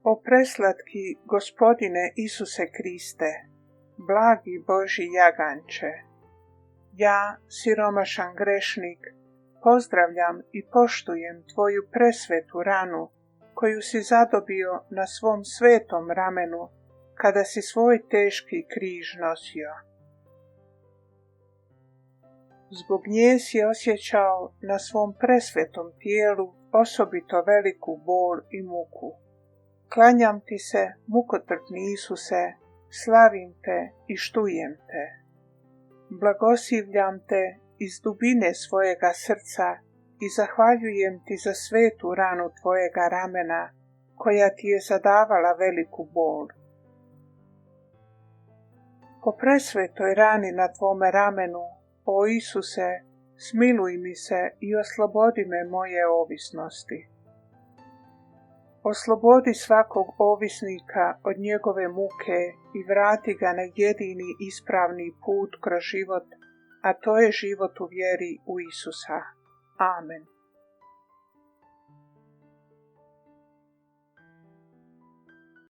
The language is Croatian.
O preslatki Gospodine Isuse Kriste, blagi Božji jaganče, ja, siromašan grešnik, pozdravljam i poštujem Tvoju presvetu ranu, koju si zadobio na svom svetom ramenu, kada si svoj teški križ nosio. Zbog nje si osjećao na svom presvetom tijelu osobito veliku bol i muku. Klanjam ti se, mukotrpni Isuse, slavim te i štujem te. Blagoslivljam te iz dubine svojega srca i zahvaljujem ti za svetu ranu tvojega ramena, koja ti je zadavala veliku bol. Po presvetoj rani na tvome ramenu, o Isuse, smiluj mi se i oslobodi me moje ovisnosti. Oslobodi svakog ovisnika od njegove muke i vrati ga na jedini ispravni put kroz život, a to je život u vjeri u Isusa. Amen.